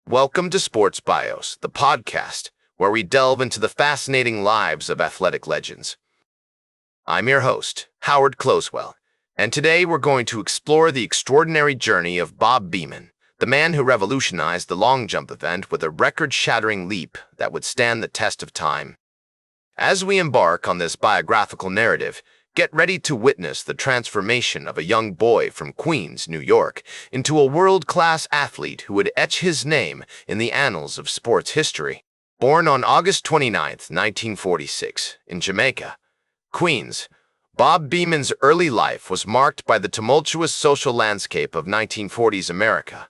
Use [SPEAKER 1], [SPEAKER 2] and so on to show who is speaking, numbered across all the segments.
[SPEAKER 1] Welcome to Sports Bios, the podcast where we delve into the fascinating lives of athletic legends. I'm your host, Howard Closewell, and today we're going to explore the extraordinary journey of Bob Beamon, the man who revolutionized the long jump event with a record-shattering leap that would stand the test of time. As we embark on this biographical narrative, get ready to witness the transformation of a young boy from Queens, New York, into a world-class athlete who would etch his name in the annals of sports history. Born on August 29, 1946, in Jamaica, Queens, Bob Beamon's early life was marked by the tumultuous social landscape of 1940s America.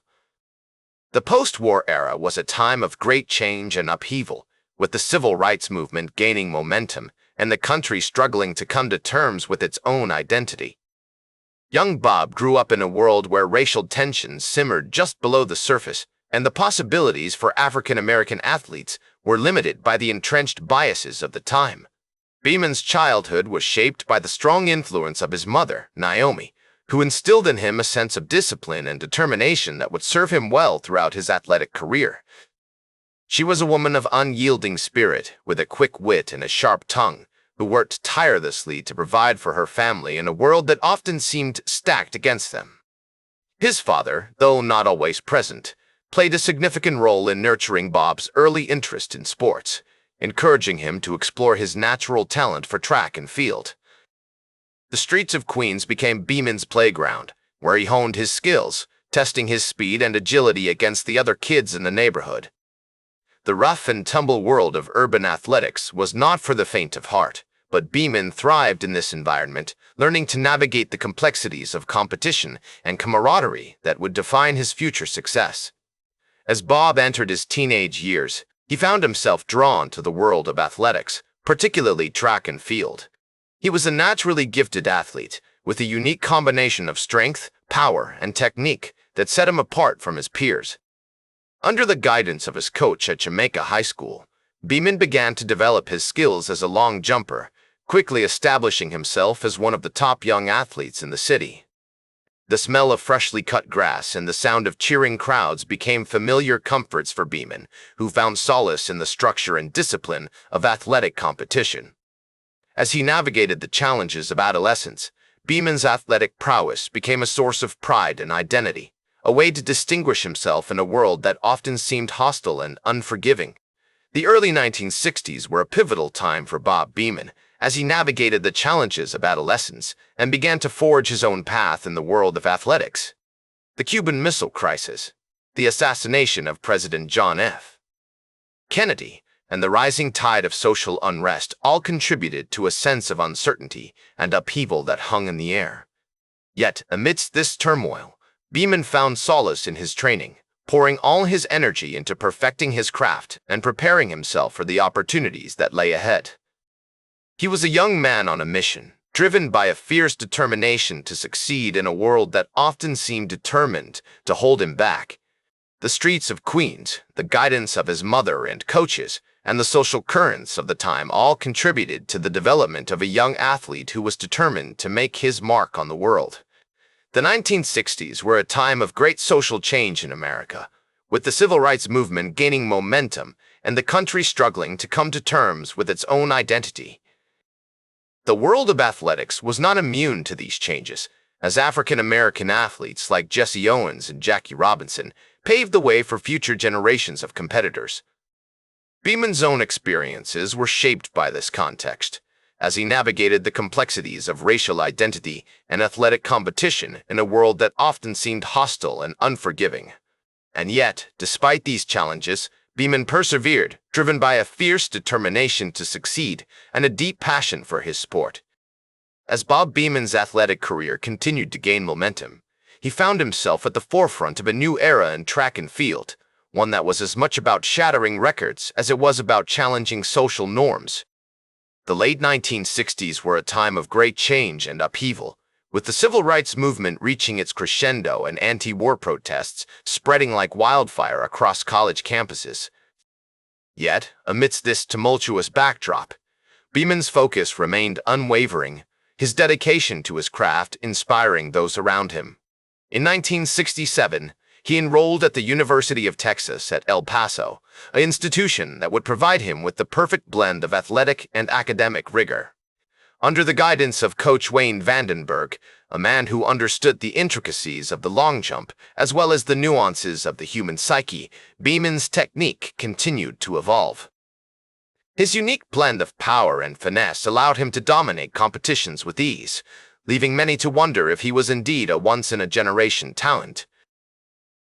[SPEAKER 1] The post-war era was a time of great change and upheaval, with the civil rights movement gaining momentum and the country struggling to come to terms with its own identity. Young Bob grew up in a world where racial tensions simmered just below the surface, and the possibilities for African-American athletes were limited by the entrenched biases of the time. Beamon's childhood was shaped by the strong influence of his mother, Naomi, who instilled in him a sense of discipline and determination that would serve him well throughout his athletic career. She was a woman of unyielding spirit, with a quick wit and a sharp tongue, who worked tirelessly to provide for her family in a world that often seemed stacked against them. His father, though not always present, played a significant role in nurturing Bob's early interest in sports, encouraging him to explore his natural talent for track and field. The streets of Queens became Beamon's playground, where he honed his skills, testing his speed and agility against the other kids in the neighborhood. The rough-and-tumble world of urban athletics was not for the faint of heart, but Beamon thrived in this environment, learning to navigate the complexities of competition and camaraderie that would define his future success. As Bob entered his teenage years, he found himself drawn to the world of athletics, particularly track and field. He was a naturally gifted athlete, with a unique combination of strength, power, and technique that set him apart from his peers. Under the guidance of his coach at Jamaica High School, Beamon began to develop his skills as a long jumper, quickly establishing himself as one of the top young athletes in the city. The smell of freshly cut grass and the sound of cheering crowds became familiar comforts for Beamon, who found solace in the structure and discipline of athletic competition. As he navigated the challenges of adolescence, Beamon's athletic prowess became a source of pride and identity, a way to distinguish himself in a world that often seemed hostile and unforgiving. The early 1960s were a pivotal time for Bob Beamon, as he navigated the challenges of adolescence and began to forge his own path in the world of athletics. The Cuban Missile Crisis, the assassination of President John F. Kennedy, and the rising tide of social unrest all contributed to a sense of uncertainty and upheaval that hung in the air. Yet, amidst this turmoil, Beamon found solace in his training, pouring all his energy into perfecting his craft and preparing himself for the opportunities that lay ahead. He was a young man on a mission, driven by a fierce determination to succeed in a world that often seemed determined to hold him back. The streets of Queens, the guidance of his mother and coaches, and the social currents of the time all contributed to the development of a young athlete who was determined to make his mark on the world. The 1960s were a time of great social change in America, with the civil rights movement gaining momentum and the country struggling to come to terms with its own identity. The world of athletics was not immune to these changes, as African-American athletes like Jesse Owens and Jackie Robinson paved the way for future generations of competitors. Beamon's own experiences were shaped by this context, as he navigated the complexities of racial identity and athletic competition in a world that often seemed hostile and unforgiving. And yet, despite these challenges, Beamon persevered, driven by a fierce determination to succeed and a deep passion for his sport. As Bob Beamon's athletic career continued to gain momentum, he found himself at the forefront of a new era in track and field, one that was as much about shattering records as it was about challenging social norms. The late 1960s were a time of great change and upheaval, with the civil rights movement reaching its crescendo and anti-war protests spreading like wildfire across college campuses. Yet, amidst this tumultuous backdrop, Beamon's focus remained unwavering, his dedication to his craft inspiring those around him. In 1967, he enrolled at the University of Texas at El Paso, an institution that would provide him with the perfect blend of athletic and academic rigor. Under the guidance of Coach Wayne Vandenberg, a man who understood the intricacies of the long jump as well as the nuances of the human psyche, Beamon's technique continued to evolve. His unique blend of power and finesse allowed him to dominate competitions with ease, leaving many to wonder if he was indeed a once-in-a-generation talent.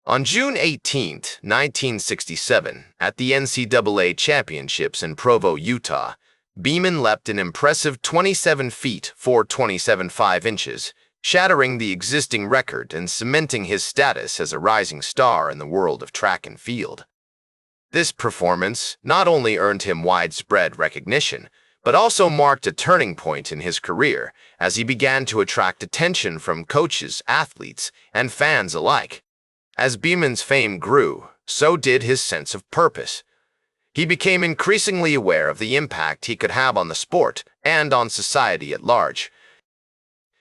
[SPEAKER 1] On June 18, 1967, at the NCAA Championships in Provo, Utah, Beamon leapt an impressive 27 feet 4.27 inches, shattering the existing record and cementing his status as a rising star in the world of track and field. This performance not only earned him widespread recognition, but also marked a turning point in his career as he began to attract attention from coaches, athletes, and fans alike. As Beamon's fame grew, so did his sense of purpose. He became increasingly aware of the impact he could have on the sport and on society at large.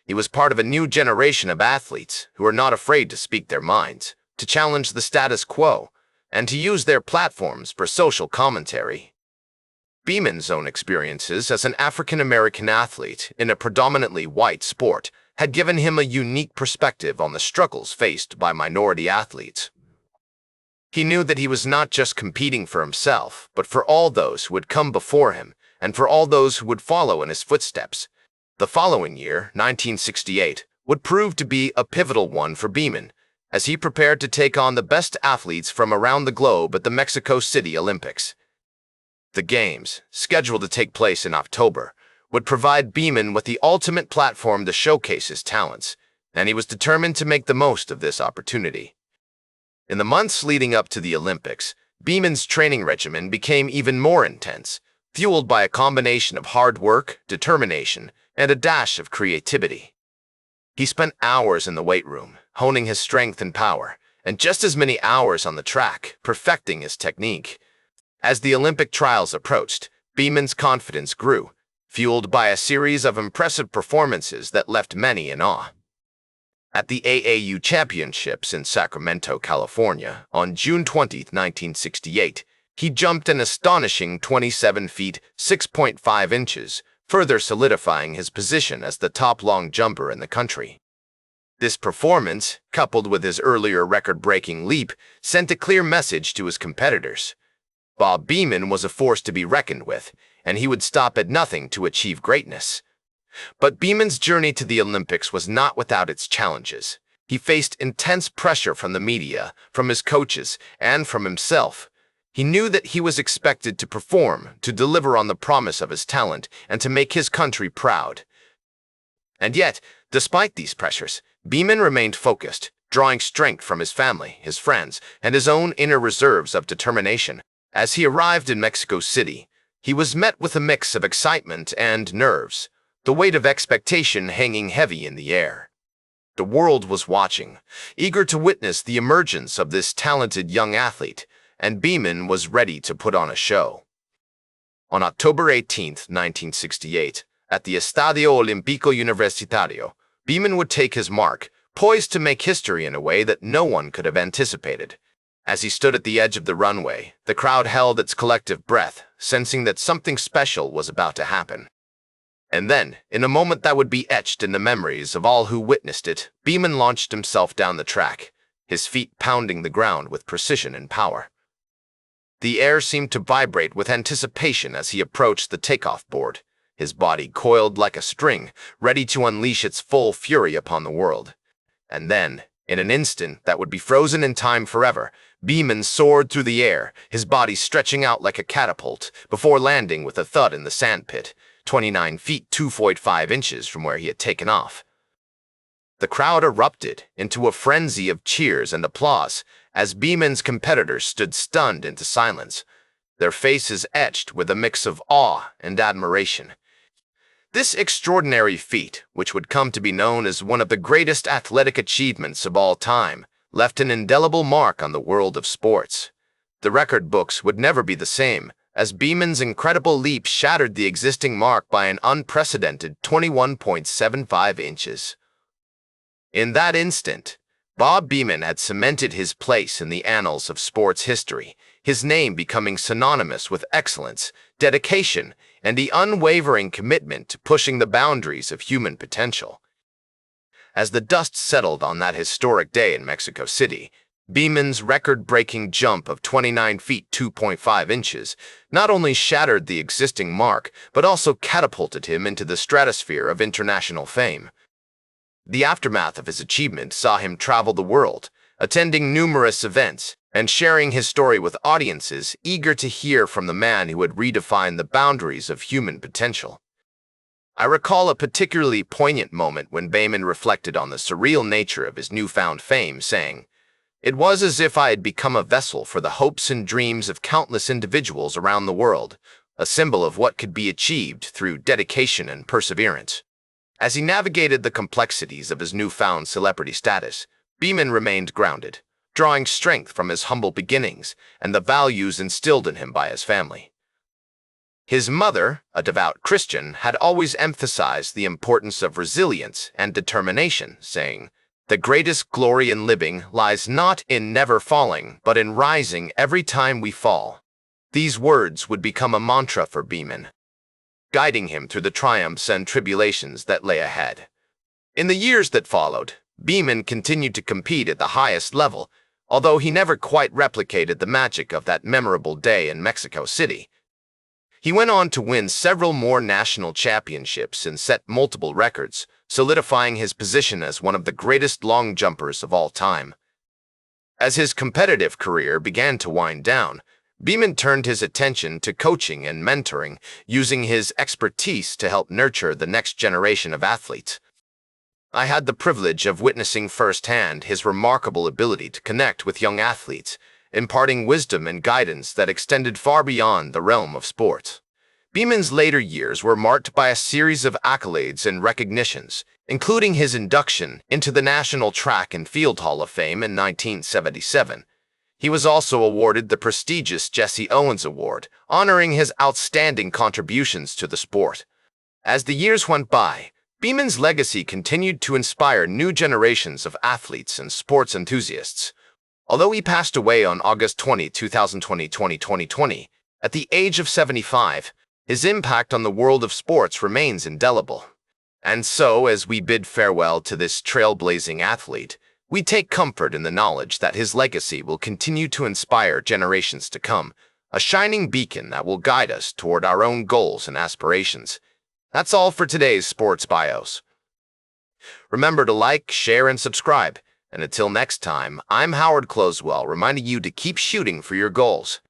[SPEAKER 1] He was part of a new generation of athletes who were not afraid to speak their minds, to challenge the status quo, and to use their platforms for social commentary. Beamon's own experiences as an African-American athlete in a predominantly white sport had given him a unique perspective on the struggles faced by minority athletes. He knew that he was not just competing for himself, but for all those who would come before him and for all those who would follow in his footsteps. The following year, 1968, would prove to be a pivotal one for Beamon, as he prepared to take on the best athletes from around the globe at the Mexico City Olympics. The Games, scheduled to take place in October, would provide Beamon with the ultimate platform to showcase his talents, and he was determined to make the most of this opportunity. In the months leading up to the Olympics, Beamon's training regimen became even more intense, fueled by a combination of hard work, determination, and a dash of creativity. He spent hours in the weight room, honing his strength and power, and just as many hours on the track, perfecting his technique. As the Olympic trials approached, Beamon's confidence grew, fueled by a series of impressive performances that left many in awe. At the AAU Championships in Sacramento, California, on June 20, 1968, he jumped an astonishing 27 feet 6.5 inches, further solidifying his position as the top long jumper in the country. This performance, coupled with his earlier record-breaking leap, sent a clear message to his competitors. Bob Beamon was a force to be reckoned with, and he would stop at nothing to achieve greatness. But Beamon's journey to the Olympics was not without its challenges. He faced intense pressure from the media, from his coaches, and from himself. He knew that he was expected to perform, to deliver on the promise of his talent, and to make his country proud. And yet, despite these pressures, Beamon remained focused, drawing strength from his family, his friends, and his own inner reserves of determination. As he arrived in Mexico City, he was met with a mix of excitement and nerves, the weight of expectation hanging heavy in the air. The world was watching, eager to witness the emergence of this talented young athlete, and Beamon was ready to put on a show. On October 18, 1968, at the Estadio Olímpico Universitario, Beamon would take his mark, poised to make history in a way that no one could have anticipated. As he stood at the edge of the runway, the crowd held its collective breath, sensing that something special was about to happen. And then, in a moment that would be etched in the memories of all who witnessed it, Beamon launched himself down the track, his feet pounding the ground with precision and power. The air seemed to vibrate with anticipation as he approached the takeoff board, his body coiled like a string, ready to unleash its full fury upon the world. And then, in an instant that would be frozen in time forever, Beamon soared through the air, his body stretching out like a catapult, before landing with a thud in the sandpit, 29 feet 2.5 inches from where he had taken off. The crowd erupted into a frenzy of cheers and applause as Beamon's competitors stood stunned into silence, their faces etched with a mix of awe and admiration. This extraordinary feat, which would come to be known as one of the greatest athletic achievements of all time, left an indelible mark on the world of sports. The record books would never be the same, as Beamon's incredible leap shattered the existing mark by an unprecedented 21.75 inches. In that instant, Bob Beamon had cemented his place in the annals of sports history, his name becoming synonymous with excellence, dedication, and the unwavering commitment to pushing the boundaries of human potential. As the dust settled on that historic day in Mexico City, Beamon's record-breaking jump of 29 feet 2.5 inches not only shattered the existing mark, but also catapulted him into the stratosphere of international fame. The aftermath of his achievement saw him travel the world, attending numerous events and sharing his story with audiences eager to hear from the man who had redefined the boundaries of human potential. I recall a particularly poignant moment when Beamon reflected on the surreal nature of his newfound fame, saying, "It was as if I had become a vessel for the hopes and dreams of countless individuals around the world, a symbol of what could be achieved through dedication and perseverance." As he navigated the complexities of his newfound celebrity status, Beamon remained grounded, drawing strength from his humble beginnings and the values instilled in him by his family. His mother, a devout Christian, had always emphasized the importance of resilience and determination, saying, "The greatest glory in living lies not in never falling, but in rising every time we fall." These words would become a mantra for Beamon, guiding him through the triumphs and tribulations that lay ahead. In the years that followed, Beamon continued to compete at the highest level, although he never quite replicated the magic of that memorable day in Mexico City. He went on to win several more national championships and set multiple records, solidifying his position as one of the greatest long jumpers of all time. As his competitive career began to wind down, Beamon turned his attention to coaching and mentoring, using his expertise to help nurture the next generation of athletes. I had the privilege of witnessing firsthand his remarkable ability to connect with young athletes, imparting wisdom and guidance that extended far beyond the realm of sports. Beamon's later years were marked by a series of accolades and recognitions, including his induction into the National Track and Field Hall of Fame in 1977. He was also awarded the prestigious Jesse Owens Award, honoring his outstanding contributions to the sport. As the years went by, Beamon's legacy continued to inspire new generations of athletes and sports enthusiasts. Although he passed away on August 20, 2020, at the age of 75, his impact on the world of sports remains indelible. And so, as we bid farewell to this trailblazing athlete, we take comfort in the knowledge that his legacy will continue to inspire generations to come, a shining beacon that will guide us toward our own goals and aspirations. That's all for today's Sports Bios. Remember to like, share, and subscribe. And until next time, I'm Howard Closewell, reminding you to keep shooting for your goals.